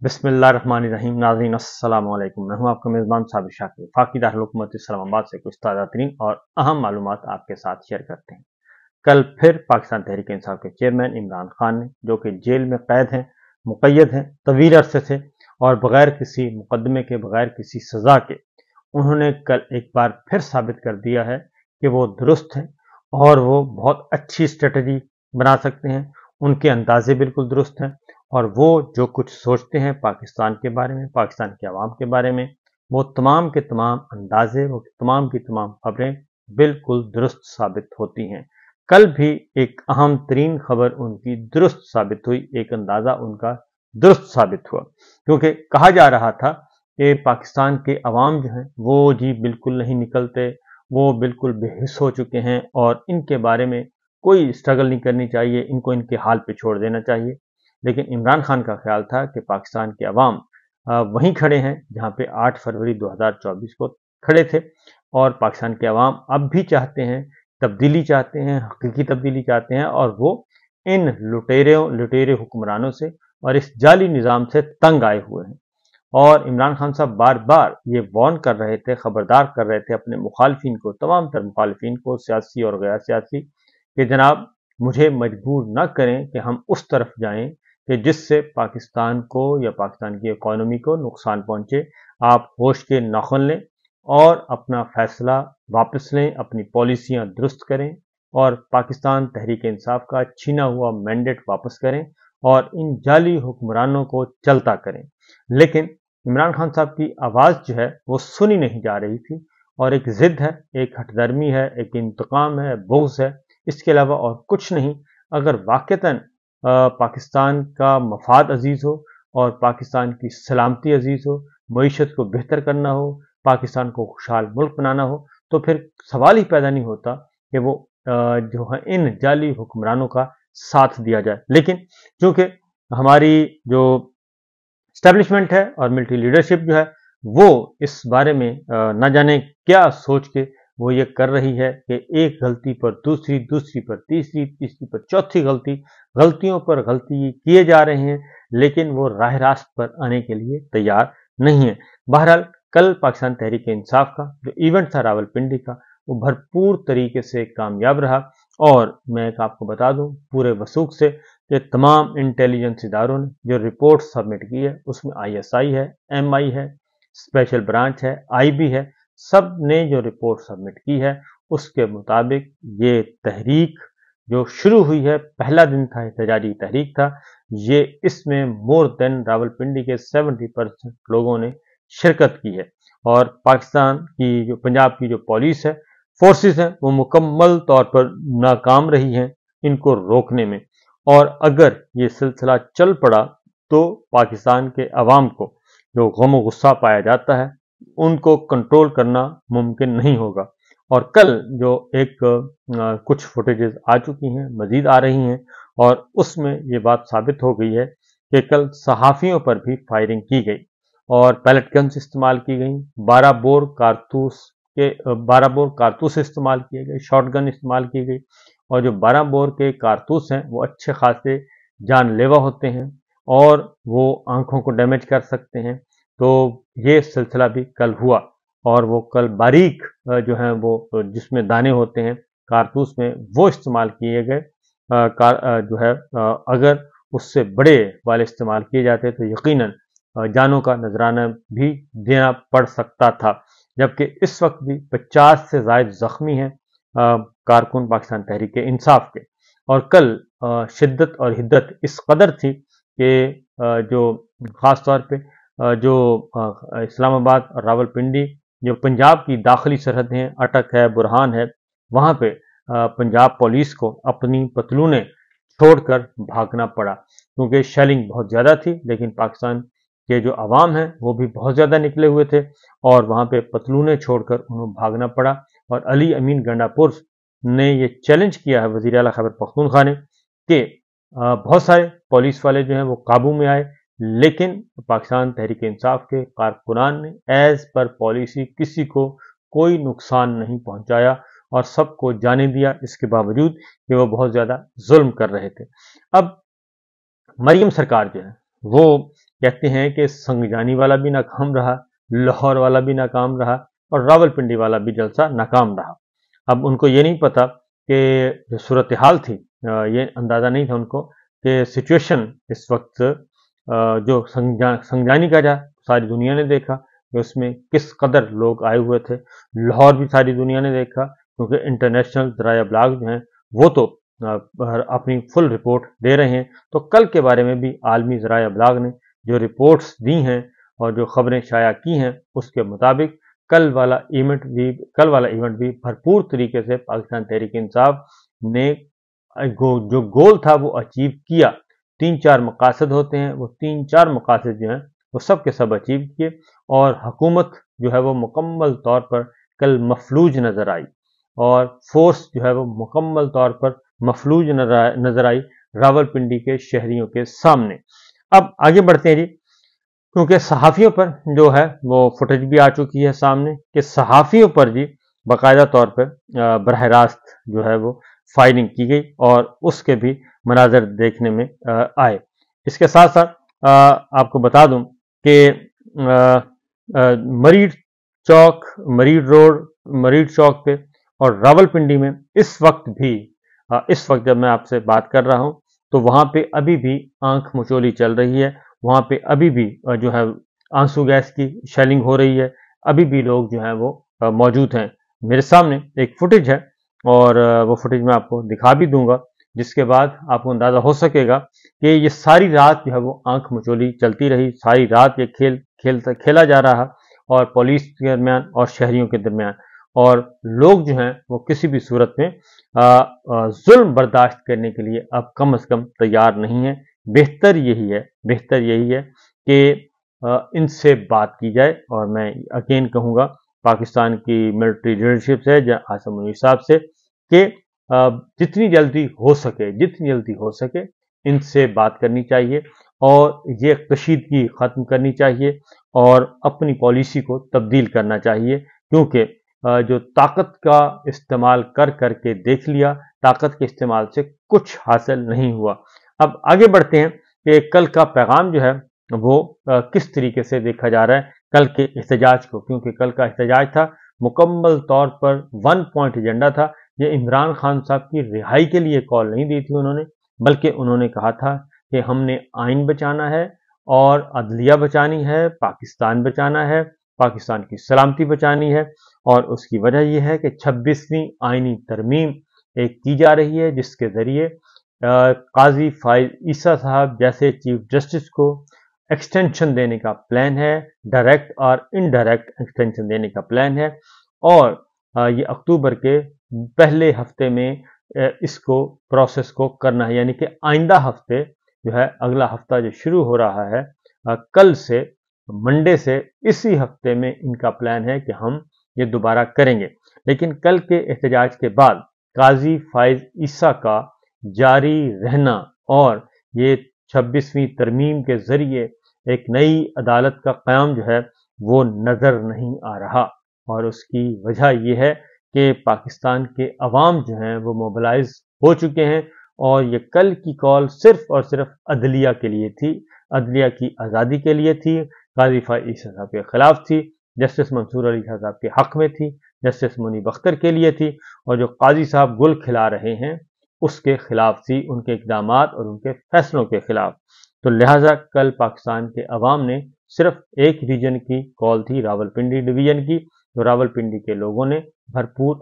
बिस्मिल्लाहिर्रहमानिर्रहीम। नाज़रीन अस्सलाम वालेकुम। मैं हूं आपका मेज़बान साबिर शाकिर। वफाकी दारुल हुकूमत इस्लामाबाद से कुछ ताज़ा तरीन और अहम मालूमात आपके साथ शेयर करते हैं। कल फिर पाकिस्तान तहरीक इंसाफ के चेयरमैन इमरान खान ने, जो कि जेल में कैद हैं, मुक़य्यद हैं तवील अरसे से और बगैर किसी मुकदमे के, बगैर किसी सज़ा के, उन्होंने कल एक बार फिर साबित कर दिया है कि वो दुरुस्त हैं और वो बहुत अच्छी स्ट्रेटजी बना सकते हैं। उनके अंदाजे बिल्कुल दुरुस्त हैं और वो जो कुछ सोचते हैं पाकिस्तान के बारे में, पाकिस्तान के अवाम के बारे में, वो तमाम के तमाम अंदाजे, वो तमाम की तमाम खबरें बिल्कुल दुरुस्त साबित होती हैं। कल भी एक अहम तरीन खबर उनकी दुरुस्त साबित हुई, एक अंदाजा उनका दुरुस्त साबित हुआ, क्योंकि कहा जा रहा था कि पाकिस्तान के अवाम जो हैं वो जी बिल्कुल नहीं निकलते, वो बिल्कुल बेहिस हो चुके हैं और इनके बारे में कोई स्ट्रगल नहीं करनी चाहिए, इनको इनके हाल पे छोड़ देना चाहिए। लेकिन इमरान खान का ख्याल था कि पाकिस्तान के अवाम वहीं खड़े हैं जहां पे 8 फरवरी 2024 को खड़े थे और पाकिस्तान के अवाम अब भी चाहते हैं, तब्दीली चाहते हैं, हकीकी तब्दीली चाहते हैं और वो इन लुटेरे हुक्मरानों से और इस जाली निज़ाम से तंग आए हुए हैं। और इमरान खान साहब बार बार ये वार्न कर रहे थे, खबरदार कर रहे थे अपने मुखालफिन को, तमाम तर मुखालफिन को, सियासी और गैर सियासी, कि जनाब मुझे मजबूर न करें कि हम उस तरफ जाएं कि जिससे पाकिस्तान को या पाकिस्तान की इकॉनमी को नुकसान पहुंचे। आप होश के नाखुन लें और अपना फैसला वापस लें, अपनी पॉलिसियां दुरुस्त करें और पाकिस्तान तहरीक इंसाफ का छीना हुआ मैंडेट वापस करें और इन जाली हुक्मरानों को चलता करें। लेकिन इमरान खान साहब की आवाज़ जो है वो सुनी नहीं जा रही थी और एक ज़िद है, एक हठधर्मी है, एक इंतकाम है, बुग़्ज़ है, इसके अलावा और कुछ नहीं। अगर वाक़तन पाकिस्तान का मफाद अजीज़ हो और पाकिस्तान की सलामती अजीज़ हो, मईशत को बेहतर करना हो, पाकिस्तान को खुशहाल मुल्क बनाना हो, तो फिर सवाल ही पैदा नहीं होता कि वो जो है इन जाली हुक्मरानों का साथ दिया जाए। लेकिन चूँकि हमारी जो एस्टेब्लिशमेंट है और मिलिट्री लीडरशिप जो है वो इस बारे में न जाने क्या सोच के वो ये कर रही है कि एक गलती पर दूसरी, दूसरी पर तीसरी, तीसरी पर चौथी गलतियों पर गलती किए जा रहे हैं, लेकिन वो राह रास्त पर आने के लिए तैयार नहीं है। बहरहाल कल पाकिस्तान तहरीक इंसाफ का जो इवेंट था रावलपिंडी का, वो भरपूर तरीके से कामयाब रहा और मैं आपको बता दूं पूरे वसूख से कि तमाम इंटेलिजेंस इदारों ने जो रिपोर्ट सबमिट की है उसमें ISI है, MI है, स्पेशल ब्रांच है, IB है, सब ने जो रिपोर्ट सबमिट की है उसके मुताबिक ये तहरीक जो शुरू हुई है, पहला दिन था, एहतजाजी तहरीक था, ये इसमें मोर देन रावलपिंडी के 70% लोगों ने शिरकत की है और पाकिस्तान की जो पंजाब की जो पुलिस है, फोर्सेस हैं, वो मुकम्मल तौर पर नाकाम रही हैं इनको रोकने में। और अगर ये सिलसिला चल पड़ा तो पाकिस्तान के अवाम को जो गम और गुस्सा पाया जाता है उनको कंट्रोल करना मुमकिन नहीं होगा। और कल जो एक कुछ फुटेजेस आ चुकी हैं, मजीद आ रही हैं और उसमें ये बात साबित हो गई है कि कल सहाफ़ियों पर भी फायरिंग की गई और पैलेट गन्स इस्तेमाल की गई, 12 बोर कारतूस इस्तेमाल किए गए, शॉर्ट गन इस्तेमाल की गई और जो 12 बोर के कारतूस हैं वो अच्छे खासे जानलेवा होते हैं और वो आंखों को डैमेज कर सकते हैं। तो ये सिलसिला भी कल हुआ और वो कल बारीक जो है वो जिसमें दाने होते हैं कारतूस में, वो इस्तेमाल किए गए। जो है अगर उससे बड़े वाले इस्तेमाल किए जाते तो यकीनन जानों का नजराना भी देना पड़ सकता था। जबकि इस वक्त भी 50 से ज़ायद जख्मी हैं कारकुन पाकिस्तान तहरीक इंसाफ के। और कल शिद्दत और हिद्दत इस कदर थी कि जो ख़ास तौर पे जो इस्लामाबाद और रावलपिंडी जो पंजाब की दाखिली सरहद हैं, अटक है, बुरहान है, वहाँ पे पंजाब पुलिस को अपनी पतलूनें छोड़कर भागना पड़ा क्योंकि शेलिंग बहुत ज़्यादा थी। लेकिन पाकिस्तान के जो अवाम हैं वो भी बहुत ज़्यादा निकले हुए थे और वहाँ पे पतलूनें छोड़कर उन्हें भागना पड़ा। और अली अमीन गंडापुर ने ये चैलेंज किया है वज़ीर आला खैबर पख्तूनख्वा ने कि बहुत सारे पुलिस वाले जो हैं वो काबू में आए, लेकिन पाकिस्तान तहरीक इंसाफ के कारकुनान ने एज पर पॉलिसी किसी को कोई नुकसान नहीं पहुंचाया और सबको जाने दिया, इसके बावजूद कि वो बहुत ज़्यादा जुल्म कर रहे थे। अब मरियम सरकार जो है वो कहते हैं कि संगजानी वाला भी नाकाम रहा, लाहौर वाला भी नाकाम रहा और रावलपिंडी वाला भी जलसा नाकाम रहा। अब उनको ये नहीं पता कि जो सूरत हाल थी, ये अंदाज़ा नहीं था उनको कि सिचुएशन इस वक्त जो संगजानी का जा सारी दुनिया ने देखा कि उसमें किस कदर लोग आए हुए थे। लाहौर भी सारी दुनिया ने देखा क्योंकि इंटरनेशनल ज़राया ब्लॉग जो हैं वो तो अपनी फुल रिपोर्ट दे रहे हैं। तो कल के बारे में भी आलमी ज़राया ब्लॉग ने जो रिपोर्ट्स दी हैं और जो खबरें शाया की हैं उसके मुताबिक कल वाला इवेंट भी भरपूर तरीके से पाकिस्तान तहरीक इंसाफ ने जो गोल था वो अचीव किया। 3-4 मकासद होते हैं, वो 3-4 मकासद जो हैं वो सब के सब अचीव किए और हुकूमत जो है वो मुकम्मल तौर पर कल मफलूज नज़र आई और फोर्स जो है वो मुकम्मल तौर पर मफलूज नज़र आई रावलपिंडी के शहरियों के सामने। अब आगे बढ़ते हैं जी, क्योंकि सहाफ़ियों पर जो है वो फुटेज भी आ चुकी है सामने कि सहाफ़ियों पर जी बाकायदा तौर पर बरह रास्त जो है वो फायरिंग की गई और उसके भी मनाजर देखने में आए। इसके साथ साथ आपको बता दूं कि मरीड रोड, मरीड चौक पे और रावलपिंडी में इस वक्त जब मैं आपसे बात कर रहा हूं तो वहां पे अभी भी आंख मचोली चल रही है। वहां पे अभी भी जो है आंसू गैस की शेलिंग हो रही है, अभी भी लोग जो है वो मौजूद हैं। मेरे सामने एक फुटेज है और वो फुटेज मैं आपको दिखा भी दूंगा, जिसके बाद आपको अंदाजा हो सकेगा कि ये सारी रात जो है वो आंख मचोली चलती रही, सारी रात ये खेला जा रहा और पुलिस के दरमियान और शहरियों के दरमियान, और लोग जो हैं वो किसी भी सूरत में जुल्म बर्दाश्त करने के लिए अब कम से कम तैयार नहीं है। बेहतर यही है कि इनसे बात की जाए और मैं अगेन कहूँगा पाकिस्तान की मिलिट्री लीडरशिप से या आसिम मुनीर साहब से कि जितनी जल्दी हो सके इनसे बात करनी चाहिए और ये कशीदगी ख़त्म करनी चाहिए और अपनी पॉलिसी को तब्दील करना चाहिए, क्योंकि जो ताकत का इस्तेमाल कर के देख लिया, ताकत के इस्तेमाल से कुछ हासिल नहीं हुआ। अब आगे बढ़ते हैं कि कल का पैगाम जो है वो किस तरीके से देखा जा रहा है कल के एहतजाज को, क्योंकि कल का एहतजाज था मुकम्मल तौर पर 1 पॉइंट एजेंडा था। ये इमरान खान साहब की रिहाई के लिए कॉल नहीं दी थी उन्होंने, बल्कि उन्होंने कहा था कि हमने आइन बचाना है और अदलिया बचानी है, पाकिस्तान बचाना है, पाकिस्तान की सलामती बचानी है। और उसकी वजह यह है कि 26वीं आइनी तरमीम एक की जा रही है जिसके ज़रिए काजी फाइज ईसा साहब जैसे चीफ जस्टिस को एक्सटेंशन देने का प्लान है, डायरेक्ट और इनडायरेक्ट एक्सटेंशन देने का प्लान है और ये अक्टूबर के पहले हफ्ते में इसको प्रोसेस को करना है, यानी कि आइंदा हफ्ते जो है, अगला हफ्ता जो शुरू हो रहा है कल से, मंडे से, इसी हफ्ते में इनका प्लान है कि हम ये दोबारा करेंगे। लेकिन कल के एहतजाज के बाद काजी फाइज ईसा का जारी रहना और ये 26वीं तरमीम के जरिए एक नई अदालत का क़याम जो है वो नज़र नहीं आ रहा, और उसकी वजह यह है कि पाकिस्तान के अवाम जो हैं वो मोबिलाइज हो चुके हैं और ये कल की कॉल सिर्फ और सिर्फ अदलिया के लिए थी, अदलिया की आज़ादी के लिए थी, काजी फाइज ईसा साहब के खिलाफ थी, जस्टिस मंसूर अली साहब के हक में थी, जस्टिस मुनीब अख्तर के लिए थी, और जो काजी साहब गुल खिला रहे हैं उसके खिलाफ थी, उनके इक़दामात और उनके फैसलों के खिलाफ। तो लिहाजा कल पाकिस्तान के अवाम ने सिर्फ एक रीजन की कॉल थी, रावलपिंडी डिवीजन की, तो रावलपिंडी के लोगों ने भरपूर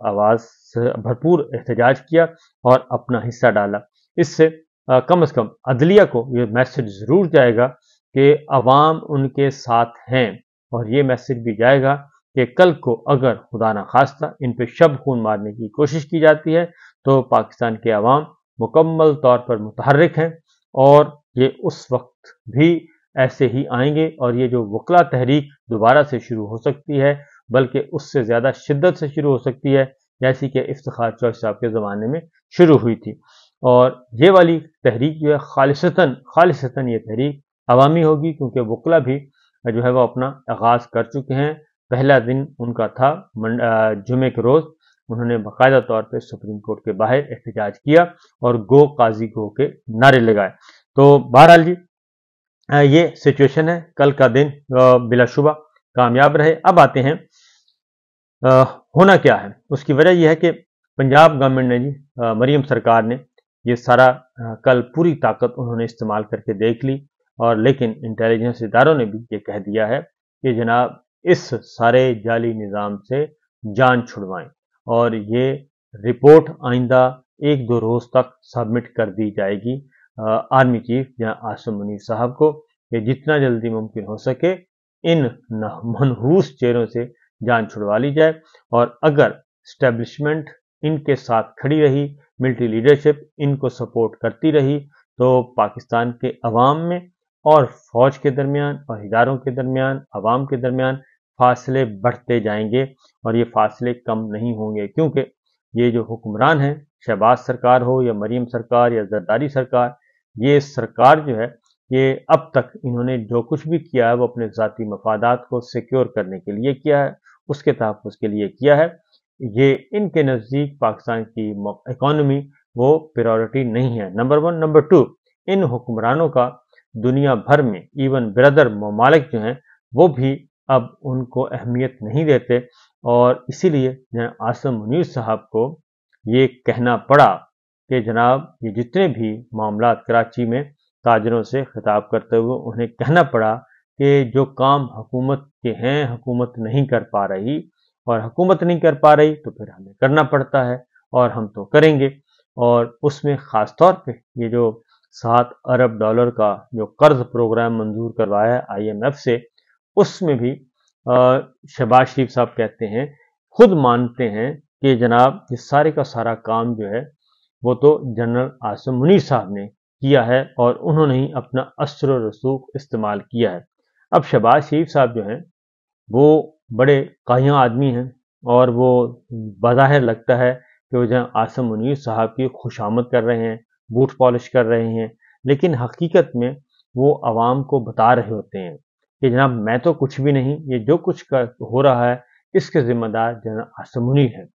एहतजाज किया और अपना हिस्सा डाला। इससे कम से कम अदलिया को ये मैसेज ज़रूर जाएगा कि अवाम उनके साथ हैं, और ये मैसेज भी जाएगा कि कल को अगर खुदा न खास्ता इन पे शब खून मारने की कोशिश की जाती है तो पाकिस्तान के अवाम मुकम्मल तौर पर मुतहर्रिक हैं और ये उस वक्त भी ऐसे ही आएंगे और ये जो वकला तहरीक दोबारा से शुरू हो सकती है, बल्कि उससे ज़्यादा शिद्दत से शुरू हो सकती है जैसी कि इफ्तिखार चौधरी साहब के ज़माने में शुरू हुई थी। और ये वाली तहरीक जो है खालिसतन ये तहरीक अवामी होगी, क्योंकि वकला भी जो है वो अपना आगाज़ कर चुके हैं। पहला दिन उनका था जुमे के रोज़, उन्होंने बाकायदा तौर पे सुप्रीम कोर्ट के बाहर एहतजाज किया और गो काजी गो के नारे लगाए। तो बहरहाल जी ये सिचुएशन है। कल का दिन बिलाशुबा कामयाब रहे। अब आते हैं होना क्या है। उसकी वजह यह है कि पंजाब गवर्नमेंट ने जी, मरीम सरकार ने ये सारा कल पूरी ताकत उन्होंने इस्तेमाल करके देख ली, और लेकिन इंटेलिजेंस इदारों ने भी ये कह दिया है कि जनाब इस सारे जाली निज़ाम से जान छुड़वाएं, और ये रिपोर्ट आइंदा 1-2 रोज तक सबमिट कर दी जाएगी आर्मी चीफ जहां आसिम मुनीर साहब को, कि जितना जल्दी मुमकिन हो सके इन मनहूस चेहरों से जान छुड़वा ली जाए। और अगर स्टैब्लिशमेंट इनके साथ खड़ी रही, मिलिट्री लीडरशिप इनको सपोर्ट करती रही, तो पाकिस्तान के अवाम में और फौज के दरमियान और इदारों के दरमियान, अवाम के दरमियान फासले बढ़ते जाएंगे, और ये फासले कम नहीं होंगे। क्योंकि ये जो हुक्मरान हैं, शहबाज सरकार हो या मरीम सरकार या जरदारी सरकार, ये सरकार जो है, ये अब तक इन्होंने जो कुछ भी किया है वो अपने ज़ाती मफादात को सिक्योर करने के लिए किया है, उसके तहफ़्फ़ुज़ के लिए किया है। ये इनके नज़दीक पाकिस्तान की इकॉनमी वो प्रायोरिटी नहीं है, नंबर 1। नंबर 2, इन हुक्मरानों का दुनिया भर में इवन ब्रदर ममालिक जो हैं वो भी अब उनको अहमियत नहीं देते, और इसीलिए आसिम मुनीर साहब को ये कहना पड़ा कि जनाब ये जितने भी मामलात कराची में ताजरों से खिताब करते हुए उन्हें कहना पड़ा कि जो काम हुकूमत के हैं हुकूमत नहीं कर पा रही, और हुकूमत नहीं कर पा रही तो फिर हमें करना पड़ता है, और हम तो करेंगे। और उसमें ख़ास तौर पे ये जो $7 अरब का जो कर्ज प्रोग्राम मंजूर करवाया है IMF से, उसमें भी शहबाज शरीफ साहब कहते हैं, खुद मानते हैं कि जनाब ये सारे का सारा काम जो है वो तो जनरल आसिम मुनीर साहब ने किया है, और उन्होंने ही अपना अस्र और रसूख इस्तेमाल किया है। अब शहबाज शरीफ साहब जो हैं वो बड़े काहियाँ आदमी हैं, और वो बज़ाहिर लगता है कि वो जहाँ आसिम मुनीर साहब की खुशामद कर रहे हैं, बूट पॉलिश कर रहे हैं, लेकिन हकीकत में वो आवाम को बता रहे होते हैं कि जनाब मैं तो कुछ भी नहीं, ये जो कुछ हो रहा है इसके जिम्मेदार जनाब आसिम मुनीर है।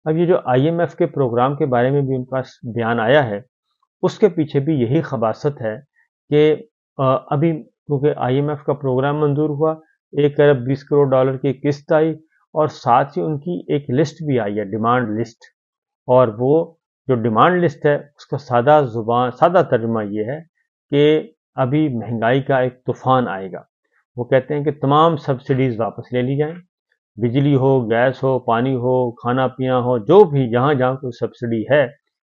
अब ये जो IMF के प्रोग्राम के बारे में भी उनका बयान आया है, उसके पीछे भी यही खबासत है कि अभी क्योंकि IMF का प्रोग्राम मंजूर हुआ, $1 अरब 20 करोड़ की किस्त आई, और साथ ही उनकी एक लिस्ट भी आई है, डिमांड लिस्ट। और वो जो डिमांड लिस्ट है उसका सादा तर्जुमा ये है कि अभी महंगाई का एक तूफान आएगा। वो कहते हैं कि तमाम सब्सिडीज वापस ले ली जाएं, बिजली हो, गैस हो, पानी हो, खाना पीना हो, जो भी जहाँ जहाँ कोई सब्सिडी है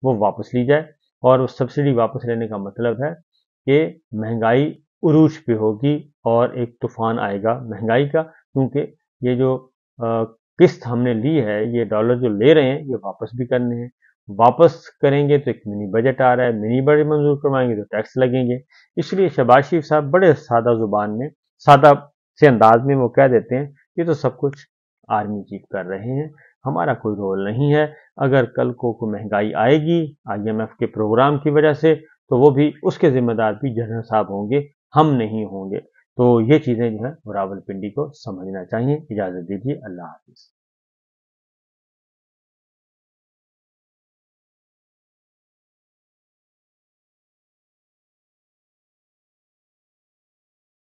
वो वापस ली जाए। और उस सब्सिडी वापस लेने का मतलब है कि महंगाई उरूज पे होगी, और एक तूफान आएगा महंगाई का, क्योंकि ये जो किस्त हमने ली है, ये डॉलर जो ले रहे हैं ये वापस भी करने हैं। वापस करेंगे तो एक मिनी बजट आ रहा है, मिनी बजट मंजूर करवाएंगे तो टैक्स लगेंगे। इसलिए शहबाज शरीफ साहब बड़े सादा जुबान में, सादा से अंदाज में वो कह देते हैं ये तो सब कुछ आर्मी चीफ कर रहे हैं, हमारा कोई रोल नहीं है। अगर कल को महंगाई आएगी IMF के प्रोग्राम की वजह से, तो वो भी उसके जिम्मेदार भी जनरल साहब होंगे, हम नहीं होंगे। तो ये चीज़ें जो है रावलपिंडी को समझना चाहिए। इजाज़त दीजिए, अल्लाह हाफिज़।